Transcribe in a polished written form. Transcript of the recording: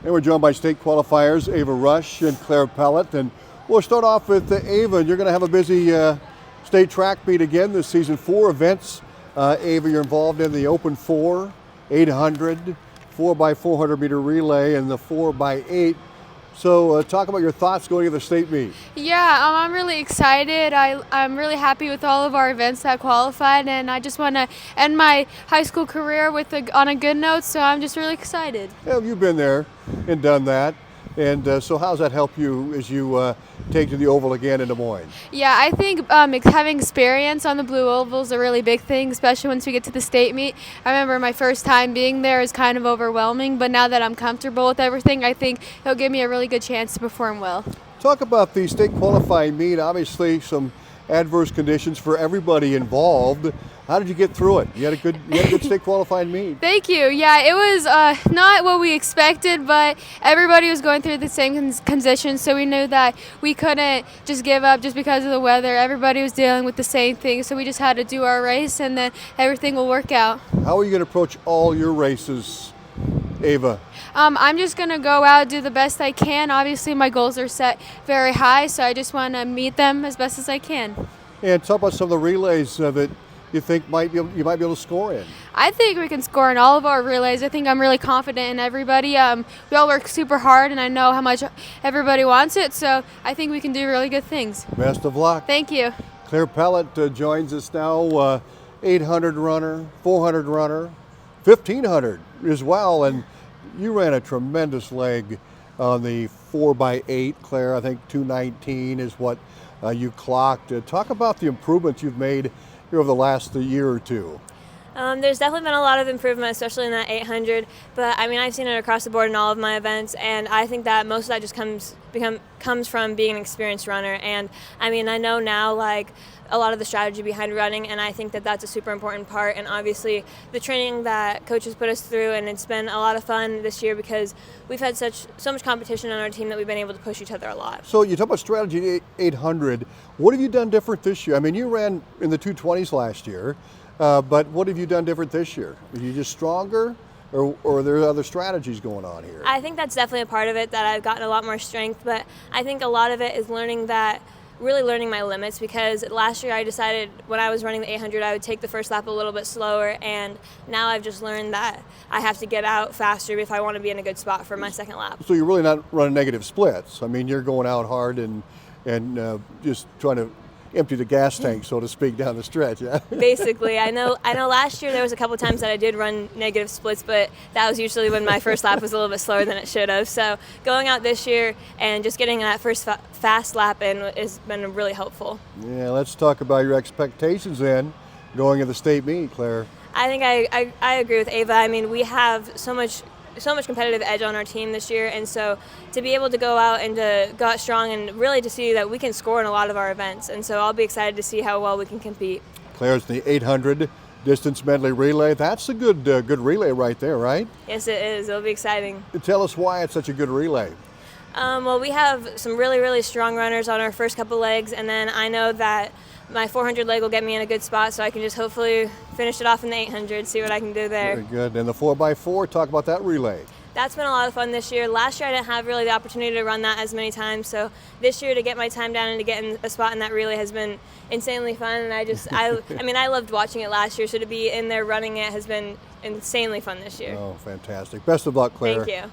And we're joined by state qualifiers, Ava Rush and Claire Pellett. And we'll start off with Ava. You're going to have a busy state track meet again this season. 4 events. Ava, you're involved in the Open 4, 800, 4x400 meter relay, and the 4x8. So talk about your thoughts going to the state meet. Yeah, I'm really excited. I'm really happy with all of our events that qualified, and I just want to end my high school career on a good note, so I'm just really excited. Yeah, you've been there and done that. And so how does that help you as you take to the Oval again in Des Moines? Yeah, I think having experience on the Blue Oval is a really big thing, especially once we get to the state meet. I remember my first time being there is kind of overwhelming, but now that I'm comfortable with everything, I think it'll give me a really good chance to perform well. Talk about the state qualifying meet. Obviously, some adverse conditions for everybody involved. How did you get through it? You had a good state qualifying meet. Thank you. Yeah, it was not what we expected, but everybody was going through the same conditions, so we knew that we couldn't just give up just because of the weather. Everybody was dealing with the same thing, so we just had to do our race, and then everything will work out. How are you going to approach all your races, Ava? I'm just going to go out, do the best I can. Obviously, my goals are set very high, so I just want to meet them as best as I can. And talk about some of the relays that you think you might be able to score in. I think we can score in all of our relays. I think I'm really confident in everybody. We all work super hard, and I know how much everybody wants it, so I think we can do really good things. Best of luck. Thank you. Claire Pellett joins us now, 800 runner, 400 runner, 1500 as well, and you ran a tremendous leg on the 4x8, Claire. I think 2:19 is what you clocked. Talk about the improvements you've made here over the last year or two. There's definitely been a lot of improvement, especially in that 800. But I mean, I've seen it across the board in all of my events, and I think that most of that just comes from being an experienced runner. And I mean, I know now like a lot of the strategy behind running, and I think that that's a super important part. And obviously, the training that coaches put us through, and it's been a lot of fun this year because we've had so much competition on our team that we've been able to push each other a lot. So you talk about strategy 800. What have you done different this year? I mean, you ran in the 220s last year. But what have you done different this year? Are you just stronger, or are there other strategies going on here? I think that's definitely a part of it, that I've gotten a lot more strength, but I think a lot of it is really learning my limits, because last year I decided when I was running the 800 I would take the first lap a little bit slower, and now I've just learned that I have to get out faster if I want to be in a good spot for my second lap. So you're really not running negative splits. I mean, you're going out hard and just trying to empty the gas tank, so to speak, down the stretch. Yeah? Basically, I know last year there was a couple times that I did run negative splits, but that was usually when my first lap was a little bit slower than it should have. So going out this year and just getting that first fast lap in has been really helpful. Yeah, let's talk about your expectations then going to the state meet, Claire. I think I agree with Ava. I mean, we have so much competitive edge on our team this year, and so to be able to go out and to go out strong and really to see that we can score in a lot of our events, and so I'll be excited to see how well we can compete. Claire's the 800 distance medley relay. That's a good relay right there, right? Yes, it is. It'll be exciting. Tell us why it's such a good relay. Well, we have some really, really strong runners on our first couple legs, and then I know that my 400 leg will get me in a good spot, so I can just hopefully finish it off in the 800, see what I can do there. Very good. And the 4x4, talk about that relay. That's been a lot of fun this year. Last year I didn't have really the opportunity to run that as many times, so this year to get my time down and to get in a spot in that relay has been insanely fun, and I loved watching it last year, so to be in there running it has been insanely fun this year. Oh, fantastic. Best of luck, Claire. Thank you.